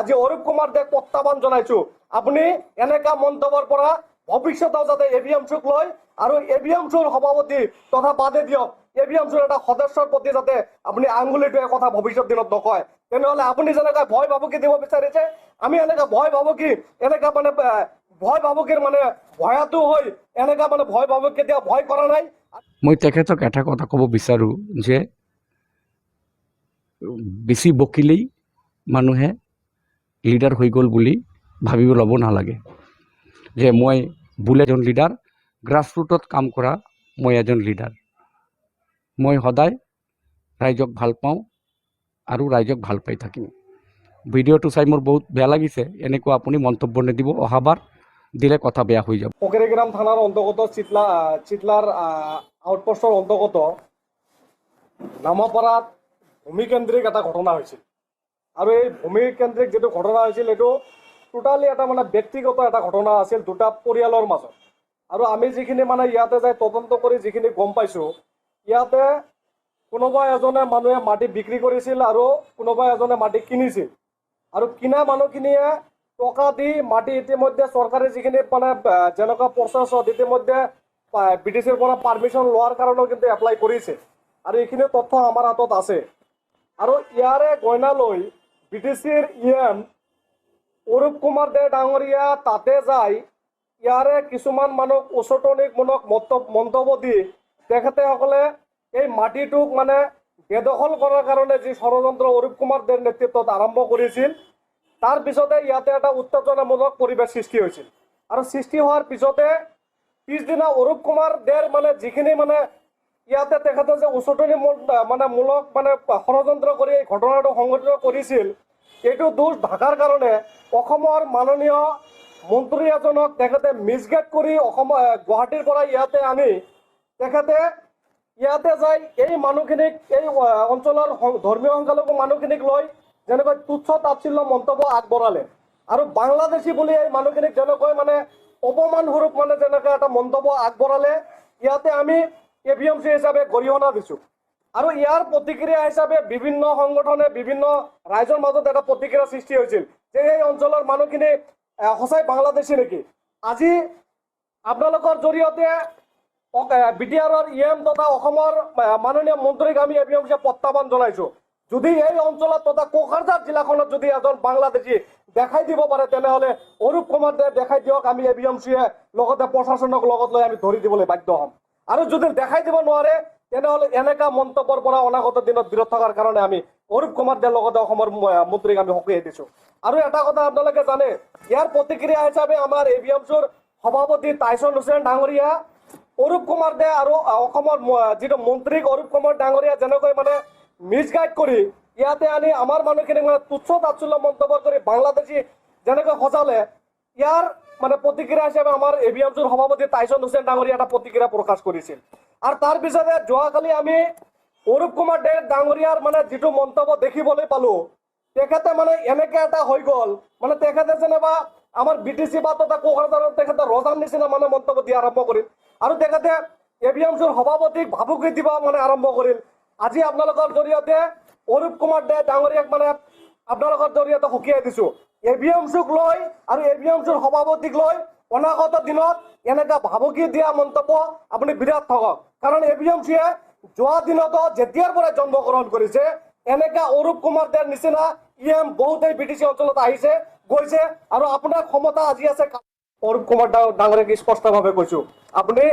আজি অৰূপ কুমাৰ দেক প্ৰত্যাহ্বান জনাইছো আপুনি এনেকা মন্তব্যৰ পৰা ভৱিষ্যতেও যাতে এভিএমচিক লৈ আৰু এভিএমচিৰ সভাপতি তথা বাদে দিয়ক এভিএমচিৰ এটা সদস্যৰ প্ৰতি যাতে আপুনি আঙুলিটোৱে কথা ভৱিষ্যত দিনত নকয় তেনেহলে আপুনি যেনেকা ভয় ভাবুকি দিব বিচাৰিছে আমি এনেকা ভয় ভাবুকি এনেকা মানে ভয় ভাবুকিৰ মানে ভয়াতু হৈ এনেকা মানে ভয় ভাবুকি কেতিয়া ভয় কৰা নাই। মই তেখেতক এটা কথা ক'ব বিচাৰোঁ যে বেছি বকিলেই মানুহে লিডাৰ হৈ গ'ল বুলি ভাবিব ল'ব নালাগে যে মই বোলে এজন লিডাৰ গ্ৰাছৰুটত কাম কৰা মই এজন লিডাৰ মই সদায় ৰাইজক ভাল পাওঁ আৰু ৰাইজক ভাল পাই থাকিম। ভিডিঅ'টো চাই মোৰ বহুত বেয়া লাগিছে এনেকুৱা আপুনি মন্তব্য নিদিব অহাবাৰ দিলে কথা বেয়া হৈ যাব। ফকিরগ্রাম থানার অন্তর্গত চিতলার আউটপোস্টর অন্তর্গত নামাপাড়াত ভূমিকেন্দ্রিক এটা ঘটনা হয়েছিল আর এই ভূমিকেন্দ্রিক যেটো ঘটনা হয়েছিল এইটো টোটালি এটা মানে ব্যক্তিগত এটা ঘটনা আছিল দুটা পৰিয়ালৰ মাজত আৰু আমি যিখিনি মানে ইয়াতে যাই তদন্ত কৰি যিখিনি গম পাইছো ইয়াতে কোনোবা এজনে মানুহে মাটি বিক্ৰী কৰিছিল আৰু কোনোবা এজনে মাটি কিনিছিল আৰু কিনা মানুহখিনিয়ে টকা দি মাটি ইতিমধ্যে চৰকাৰে যিখিনি মানে যেনেকুৱা প্ৰচেছত ইতিমধ্যে বিটিচিৰ পৰা পাৰ্মিশ্যন লোৱাৰ কাৰণেও কিন্তু এপ্লাই কৰিছে আৰু এইখিনি তথ্য আমাৰ হাতত আছে আৰু ইয়াৰে গইনা লৈ বিটিচিৰ ইএম অৰূপ কুমাৰ দে ডাঙৰীয়া তাতে যায় ইয়াৰে কিছুমান মানুহ উচতনিমূলক মন্তব্য দি তেখেতসকলে এই মাটিটোক মানে বেদখল কৰাৰ কাৰণে যি ষড়যন্ত্ৰ অৰূপ কুমাৰ দেৰ নেতৃত্বত আৰম্ভ কৰিছিল তাৰ পিছতে ইয়াতে এটা উত্তেজনামূলক পৰিৱেশ সৃষ্টি হৈছিল আৰু সৃষ্টি হোৱাৰ পিছতে পিছদিনা অৰূপ কুমাৰ দেৰ মানে যিখিনি মানে ইয়াতে তেখেতে যে উচতনি মানে মূলক মানে ষড়যন্ত্ৰ কৰি এই ঘটনাটো সংঘটিত কৰিছিল এইটো দোষ ঢাকাৰ কাৰণে অসমৰ মাননীয় মন্ত্ৰী এজনক তেখেতে মিছগাইড কৰি গুৱাহাটীৰ পৰা ইয়াতে আনি তেখেতে ইয়াতে যাই এই মানুহখিনিক এই অঞ্চলৰ ধৰ্মীয় সংখ্যালঘু মানুহখিনিক লৈ যেনেকৈ তুচ্ছ তাচ্ছিল্য মন্তব্য আগবঢ়ালে আৰু বাংলাদেশী বুলি এই মানুহখিনিক যেনেকৈ মানে অপমান স্বৰূপ মানে যেনেকৈ এটা মন্তব্য আগবঢ়ালে ইয়াতে আমি এভিএমচি হিচাপে গৰিহণা দিছোঁ আৰু ইয়াৰ প্ৰতিক্ৰিয়া হিচাপে বিভিন্ন সংগঠনে বিভিন্ন ৰাইজৰ মাজত এটা প্ৰতিক্ৰিয়া সৃষ্টি হৈছিল যে এই অঞ্চলৰ মানুহখিনি সঁচাই বাংলাদেশী নেকি। আজি আপোনালোকৰ জৰিয়তে বিটিআৰৰ ইএম তথা অসমৰ মাননীয় মন্ত্ৰীক আমি এভিএমচিয়ে প্ৰত্যাহ্বান জনাইছোঁ যদি এই অঞ্চলত তথা কোকৰাঝাৰ জিলাখনত যদি এজন বাংলাদেশী দেখাই দিব পাৰে তেনেহ'লে অৰূপ কুমাৰ দে দেখাই দিয়ক আমি এভিএমচিয়ে লগতে প্ৰশাসনক লগত লৈ আমি ধৰি দিবলৈ বাধ্য হ'ম আৰু যদি দেখাই দিব নোৱাৰে তেনেহ'লে এনেকা মন্তব্যৰ পৰা অনাগত দিনত বিৰত থকাৰ কাৰণে আমি অৰূপ কুমাৰ দেৰ লগতে অসমৰ মন্ত্ৰীক আমি সকীয়াই দিছোঁ আৰু এটা কথা আপোনালোকে জানে ইয়াৰ প্ৰতিক্ৰিয়া হিচাপে আমাৰ এভিএমচিৰ সভাপতি টাইছন হুছেইন ডাঙৰীয়া অৰূপ কুমাৰ দে আৰু অসমৰ যিটো মন্ত্ৰীক অৰূপ কুমাৰ ডাঙৰীয়া যেনেকৈ মানে মিছগাইড কৰি ইয়াতে আনি আমাৰ মানুহখিনিক মানে তুচ্ছ তাচ্ছিল্য মন্তব্য কৰি বাংলাদেশী যেনেকৈ সজালে ইয়াৰ মানে প্ৰতিক্ৰিয়া হিচাপে আমাৰ এভিএমচিৰ সভাপতি টাইছন হুছেইন ডাঙৰীয়া এটা প্ৰতিক্ৰিয়া প্ৰকাশ কৰিছিল আৰু তাৰ পিছতে যোৱাকালি আমি অৰূপ কুমাৰ দে ডাঙৰীয়াৰ মানে যিটো মন্তব্য দেখিবলৈ পালো তেখেতে মানে এনেকে এটা হৈ গ'ল মানে তেখেতে যেনিবা আমাৰ বিটিচি বা তথা কোকৰাঝাৰত তেখেতে ৰজাৰ নিচিনা মানে মন্তব্য দিয়া আৰম্ভ কৰিল আৰু তেখেতে এভিএমচিৰ সভাপতিক ভাবুকি দিব মানে আৰম্ভ কৰিল। আজি আপোনালোকৰ জৰিয়তে অৰূপ কুমাৰ দে ডাঙৰীয়াক মানে আপোনালোকৰ জৰিয়তে সকীয়াই দিছোঁ এভিএমচিক লৈ আৰু এভিএমচিৰ সভাপতিক লৈ অনাগত দিনত এনেকা ভাবুকি দিয়া মন্তব্য আপুনি বিৰাট থাকক কাৰণ এভিএমচিয়ে যোৱা দিনতো যেতিয়াৰ পৰা জন্মগ্ৰহণ কৰিছে এনেকা অৰূপ কুমাৰ দেৰ নিচিনা ইএম বহুতেই বিটিচি অঞ্চলত আহিছে গৈছে আৰু আপোনাৰ ক্ষমতা আজি আছে। অৰূপ কুমাৰ ডাঙৰীয়াক স্পষ্টভাৱে কৈছোঁ আপুনি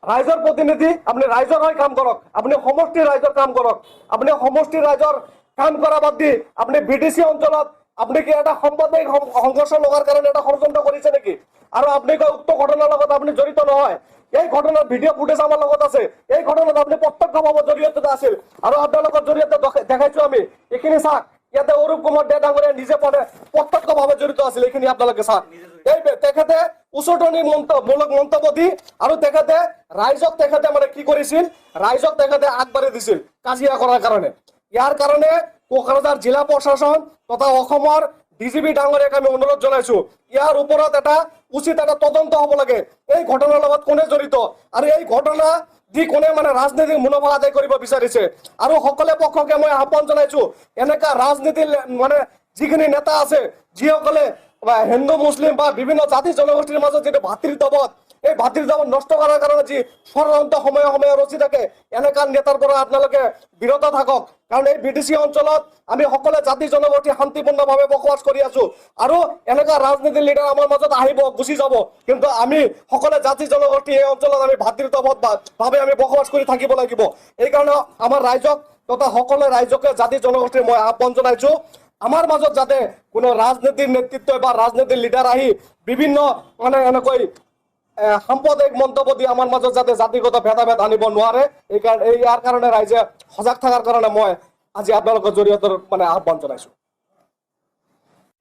ৰাইজৰ প্ৰতিনিধি আপুনি ৰাইজৰ হৈ কাম কৰক আপুনি সমষ্টিৰ ৰাইজৰ কাম কৰক আপুনি সমষ্টিৰ ৰাইজৰ কাম কৰা বাদ দি আপুনি বিটিচি অঞ্চলত আপুনি কি এটা সাম্প্ৰদায়িক সংঘৰ্ষ লগাৰ কাৰণে এটা ষড়যন্ত্ৰ কৰিছে নেকি আৰু আপুনি কয় উক্ত ঘটনাৰ লগত আপুনি জড়িত নহয় এই ঘটনাৰ ভিডিঅ' ফুটেজ আমাৰ লগত আছে এই ঘটনাত আপুনি প্ৰত্যক্ষভাৱে জড়িত আছিল আৰু আপোনালোকৰ জৰিয়তে দেখাইছোঁ আমি এইখিনি চাওক ইয়াতে অৰূপ কুমাৰ দে ডাঙৰীয়া নিজে প্ৰত্যক্ষভাৱে জড়িত আছিল এইখিনি আপোনালোকে চাওক এই তেখেতে উচতনিমূলক মন্তব্য দি আৰু তেখেতে ৰাইজক তেখেতে মানে কি কৰিছিল ৰাইজক তেখেতে আগবাঢ়ি দিছিল কাজিয়া কৰাৰ কাৰণে ইয়াৰ কাৰণে কোকৰাঝাৰ জিলা প্ৰশাসন তথা অসমৰ ডিজিপি ডাঙৰীয়াক আমি অনুৰোধ জনাইছোঁ ইয়াৰ ওপৰত এটা উচিত এটা তদন্ত হ'ব লাগে এই ঘটনাৰ লগত কোনে জড়িত আৰু এই ঘটনা দি কোনে মানে ৰাজনীতিক মুনাফা আদায় কৰিব বিচাৰিছে আৰু সকলো পক্ষকে মই আহ্বান জনাইছোঁ এনেকা ৰাজনীতিৰ মানে যিখিনি নেতা আছে যিসকলে হিন্দু মুছলিম বা বিভিন্ন জাতি জনগোষ্ঠীৰ মাজত যিটো ভাতৃত্ববোধ এই ভাতৃত্ববোধ নষ্ট কৰাৰ কাৰণে যি ষড়যন্ত্ৰ সময়ে সময়ে ৰচি থাকে এনেকুৱা নেতাৰ পৰা আপোনালোকে বিৰত থাকক কাৰণ এই বিটিচি অঞ্চলত আমি সকলোৱে জাতি জনগোষ্ঠী শান্তিপূৰ্ণভাৱে বসবাস কৰি আছো আৰু এনেকুৱা ৰাজনীতিৰ লিডাৰ আমাৰ মাজত আহিব গুচি যাব কিন্তু আমি সকলোৱে জাতি জনগোষ্ঠী এই অঞ্চলত আমি ভাতৃত্ববোধ ভাৱে আমি বসবাস কৰি থাকিব লাগিব এইকাৰণে আমাৰ ৰাইজক তথা সকলো ৰাইজকে জাতি জনগোষ্ঠীৰ মই আহ্বান জনাইছো আমাৰ মাজত যাতে কোনো ৰাজনীতিৰ নেতৃত্ব বা ৰাজনীতিৰ লিডাৰ আহি বিভিন্ন মানে এনেকৈ সাম্প্ৰদায়িক মন্তব্য দি আমাৰ মাজত যাতে জাতিগত ভেদাভেদ আনিব নোৱাৰে ইয়াৰ কাৰণে ৰাইজে সজাগ থকাৰ কাৰণে মই আজি আপোনালোকৰ জৰিয়তে মানে আহ্বান জনাইছো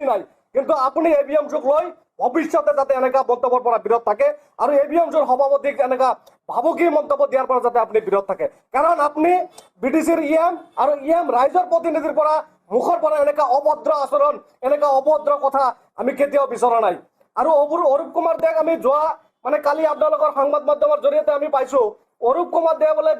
নাই কিন্তু আপুনি এভিএমচক লৈ ভৱিষ্যতে যাতে এনেকুৱা মন্তব্যৰ পৰা বিৰত থাকে আৰু এভিএমচৰ সভাপতিক এনেকুৱা ভাবুকি মন্তব্য দিয়াৰ পৰা যাতে আপুনি বিৰত থাকে কাৰণ আপুনি বিটিচিৰ আৰু ৰাইজৰ প্ৰতিনিধিৰ পৰা মুখৰ পৰা এনেকুৱা অভদ্ৰ আচৰণ এনেকুৱা অভদ্ৰ কথা আমি কেতিয়াও বিচৰা নাই আৰু অৰূপ কুমাৰ দেক আমি যোৱা মানে কালি আপোনালোকৰ সংবাদ মাধ্যমৰ জৰিয়তে আমি পাইছো অৰূপ কুমাৰ দে বোলে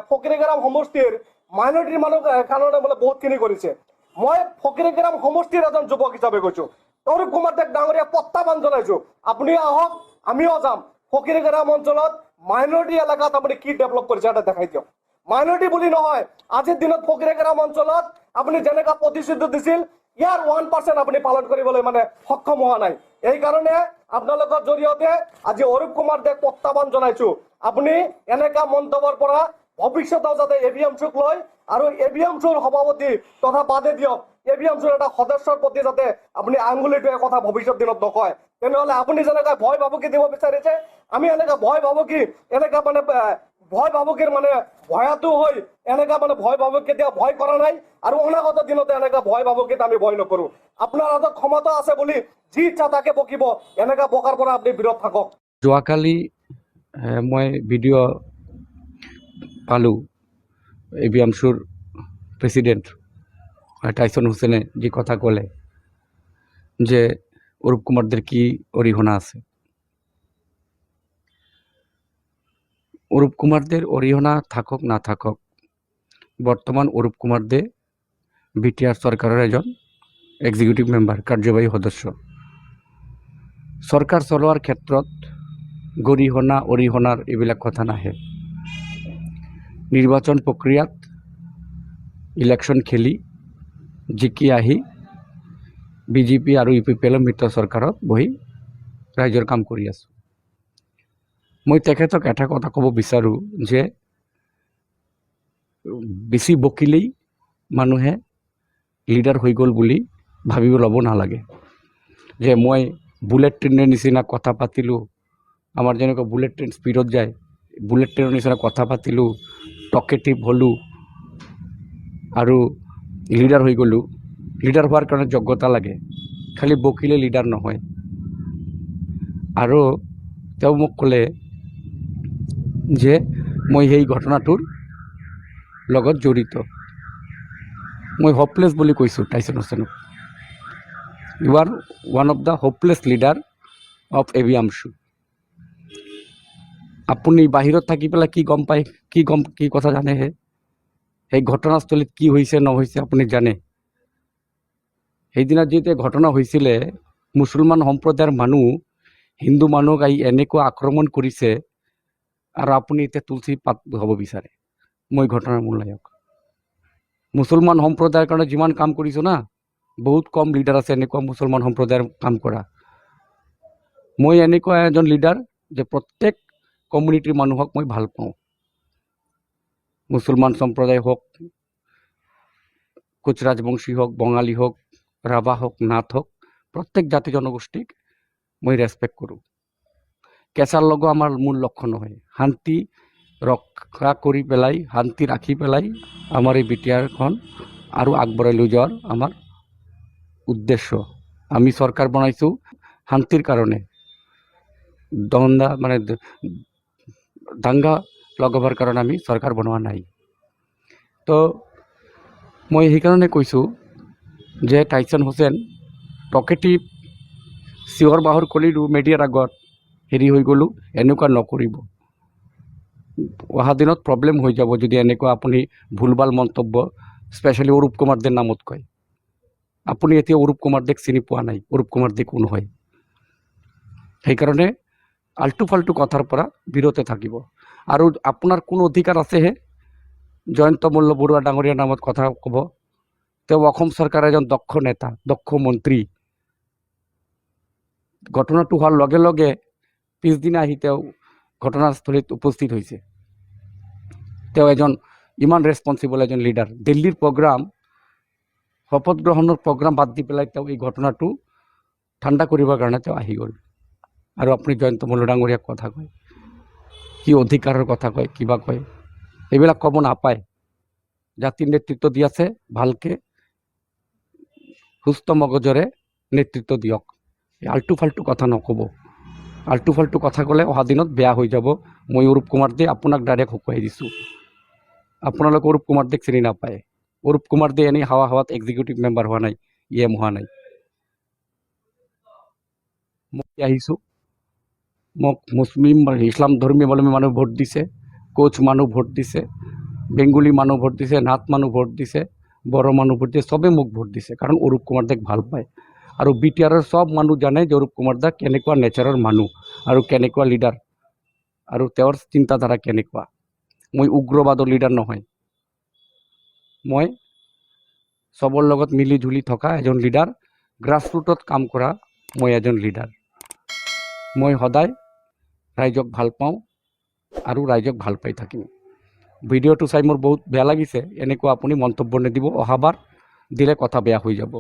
ফকিৰিগ্ৰাম সমষ্টিৰ মাইনৰিটিৰ মানুহ কাৰণে বোলে বহুতখিনি কৰিছে মই ফকিৰিগ্ৰাম সমষ্টিৰ এজন যুৱক হিচাপে কৈছো অৰূপ কুমাৰ দেক ডাঙৰীয়া প্ৰত্যাহ্বান জনাইছো আপুনি আহক আমিও যাম ফকিৰিগ্ৰাম অঞ্চলত মাইনৰিটি এলেকাত আপুনি কি ডেভেলপ কৰিছে এটা দেখাই দিয়ক মাইনৰিটি বুলি নহয় আজিৰ দিনত ফকিৰিগ্ৰাম অঞ্চলত আপুনি যেনেকুৱা প্ৰতিশ্ৰুতি দিছিল ইয়াৰ 1% আপুনি পালন কৰিবলৈ মানে সক্ষম হোৱা নাই এই কাৰণে আপোনালোকৰ জৰিয়তে আজি অৰূপ কুমাৰ দেক প্ৰত্যাহ্বান জনাইছো আপুনি এনেকুৱা মন্তব্যৰ পৰা ভৱিষ্যতেও যাতে এভিএমচক লৈ আৰু এভিএমচৰ সভাপতি তথা বাদে দিয়ক এভিএমচৰ এটা সদস্যৰ প্ৰতি যাতে আপুনি আঙুলিটোৱে কথা ভৱিষ্যত দিনত নকয় তেনেহ'লে আপুনি যেনেকৈ ভয় ভাবুকি দিব বিচাৰিছে আমি এনেকুৱা ভয় ভাবুকি এনেকুৱা মানে ভয় ভাবুকিৰ মানে ভয়াতু হৈ এনেকুৱা মানে ভয় ভাবুকি কেতিয়াও ভয় কৰা নাই আৰু অনাগত দিনতে এনেকুৱা ভয় ভাবুকিত আমি ভয় নকৰো আপোনাৰ হাতত ক্ষমতা আছে বুলি যি ইচ্ছা তাকে বকিব এনেকুৱা বকাৰ পৰা আপুনি বিৰত থাকক যোৱাকালি মই ভিডিঅ' পালোঁ এভিএমচুৰ প্ৰেচিডেণ্ট টাইসন হুসেনে যে কথা ক'লে যে অরূপ কুমারদের কি অরিহণা আছে অরূপ কুমারদের অরিহণা থাকক না থাকক বর্তমান অরূপ কুমার দে বিটিআর সরকারের এজন এক্সিকিউটিভ মেম্বার কার্যবাহী সদস্য সরকার চলোৱাৰ ক্ষেত্ৰত গৰিহণা অৰিহণাৰ এইবিলাক কথা নাহে নিৰ্বাচন প্ৰক্ৰিয়াত ইলেকশ্যন খেলি জিকি আহি বিজেপি আৰু ইউপিপিএলৰ মিত্ৰ চৰকাৰত বহি ৰাইজৰ কাম কৰি আছোঁ মই তেখেতক এটা কথা ক'ব বিচাৰোঁ যে বেছি বকিলেই মানুহে লিডাৰ হৈ গ'ল বুলি ভাবিব ল'ব নালাগে যে মই বুলেট ট্ৰেইনৰ নিচিনা কথা পাতিলোঁ আমাৰ যেনেকৈ বুলেট ট্ৰেইন স্পীডত যায় বুলেট ট্ৰেইনৰ নিচিনা কথা পাতিলোঁ টকেটিভ হ'লোঁ আৰু লিডাৰ হৈ গ'লোঁ লিডাৰ হোৱাৰ কাৰণে যোগ্যতা লাগে খালি বকিলে লিডাৰ নহয় আৰু তেওঁ মোক ক'লে যে মই সেই ঘটনাটোৰ লগত জড়িত মই হোপলেছ বুলি কৈছোঁ টাইসন হুসেনক you are one of the hopeless leader of এভিএমচু আপুনি বাহিৰত থাকি পেলাই কি গম পায় কি কথা জানেহে সেই ঘটনাস্থলীত কি হৈছে নহৈছে আপুনি জানে সেইদিনা যেতিয়া ঘটনা হৈছিলে মুছলমান সম্প্ৰদায়ৰ মানুহ হিন্দু মানুহক আহি এনেকুৱা আক্ৰমণ কৰিছে আৰু আপুনি এতিয়া তুলসী পাত হ'ব বিচাৰে মই ঘটনাৰ মূল নায়ক মুছলমান সম্প্ৰদায়ৰ কাৰণে যিমান কাম কৰিছোঁ না বহুত কম লিডাৰ আছে এনেকুৱা মুছলমান সম্প্ৰদায়ৰ কাম কৰা মই এনেকুৱা এজন লিডাৰ যে প্ৰত্যেক কমিউনিটিৰ মানুহক মই ভাল পাওঁ মুছলমান সম্প্ৰদায় হওক কোচ ৰাজবংশী হওক বঙালী হওক ৰাভা হওক নাথ হওক প্ৰত্যেক জাতি জনগোষ্ঠীক মই ৰেচপেক্ট কৰোঁ কেঁচাৰ লগত আমাৰ মূল লক্ষ্য নহয় শান্তি ৰক্ষা কৰি পেলাই শান্তি ৰাখি পেলাই আমাৰ এই বিটিআৰখন আৰু আগবঢ়াই লৈ যোৱাৰ আমাৰ উদ্দেশ্য আমি চৰকাৰ বনাইছোঁ শান্তিৰ কাৰণে দাঙ্গা লগাবৰ কাৰণে আমি চৰকাৰ বনোৱা নাই তো মই সেইকাৰণে কৈছোঁ যে টাইসন হুসেন টকেটিভ চিঞৰ বাহৰ কৰিলোঁ মিডিয়াৰ আগত হেৰি হৈ গ'লোঁ এনেকুৱা নকৰিব অহা দিনত প্ৰব্লেম হৈ যাব যদি এনেকুৱা আপুনি ভুলভাল মন্তব্য স্পেচিয়েলি অৰূপ কুমাৰ দেৰ নামত কয় আপুনি এতিয়া অৰূপ কুমাৰ দেক চিনি পোৱা নাই, অৰূপ কুমাৰ দে কোন হয়। সেইকাৰণে আল্টু ফাল্টু কথাৰ পৰা বিৰত থাকিব। আৰু আপোনাৰ কোন অধিকাৰ আছেহে জয়ন্ত মল্ল বৰুৱা ডাঙৰীয়াৰ নামত কথা ক'ব? তেওঁ অসম চৰকাৰৰ এজন দক্ষ নেতা, দক্ষ মন্ত্ৰী। ঘটনাটো হোৱাৰ লগে লগে পিছদিনা আহি তেওঁ ঘটনাস্থলীত উপস্থিত হৈছে। তেওঁ এজন ইমান ৰেছপন্সিবল এজন লিডাৰ। দিল্লীৰ প্ৰগ্ৰাম, শপত গ্ৰহণৰ প্ৰগ্ৰাম বাদ দি পেলাই তেওঁ এই ঘটনাটো ঠাণ্ডা কৰিবৰ কাৰণে তেওঁ আহি গ'ল। আৰু আপুনি জয়ন্ত মল্ল ডাঙৰীয়াক কথা কয়, কি অধিকাৰৰ কথা কয়, কিবা কয়, এইবিলাক ক'ব নাপায়। জাতিৰ নেতৃত্ব দি আছে, ভালকে সুস্থ মগজৰে নেতৃত্ব দিয়ক। আল্টু ফাল্টু কথা নক'ব। আল্টু ফাল্টু কথা ক'লে অহা দিনত বেয়া হৈ যাব। মই অৰূপ কুমাৰ দে আপোনাক ডাইৰেক্ট শুকুৱাই দিছোঁ। আপোনালোকে অৰূপ কুমাৰ দেক চিনি নাপায়। অৰূপ কুমাৰ দে এনেই হাৱাত এক্সিকিউটিভ মেম্বাৰ হোৱা নাই, EM হোৱা নাই। মই আহিছোঁ, মোক মুছলিম ইছলাম ধৰ্মী মানুহ ভোট দিছে, কোচ মানুহ ভোট দিছে, বেংগলী মানুহ ভোট দিছে, নাথ মানুহ ভোট দিছে, বড়ো মানুহ ভোট দিছে, চবেই মোক ভোট দিছে, কাৰণ অৰূপ কুমাৰ দেক ভাল পায়। আৰু BTRৰ চব মানুহ জানে যে অৰূপ কুমাৰ দা কেনেকুৱা নেচাৰৰ মানুহ আৰু কেনেকুৱা লিডাৰ, আৰু তেওঁৰ চিন্তাধাৰা কেনেকুৱা। মই উগ্ৰবাদৰ লিডাৰ নহয়, মই চবৰ লগত মিলি জুলি থকা এজন লিডাৰ, গ্ৰাছৰুটত কাম কৰা মই এজন লিডাৰ। মই সদায় ৰাইজক ভাল পাওঁ আৰু ৰাইজক ভাল পাই থাকিম। ভিডিঅ'টো চাই মোৰ বহুত বেয়া লাগিছে। এনেকুৱা আপুনি মন্তব্য নিদিব, অহাবাৰ দিলে কথা বেয়া হৈ যাব।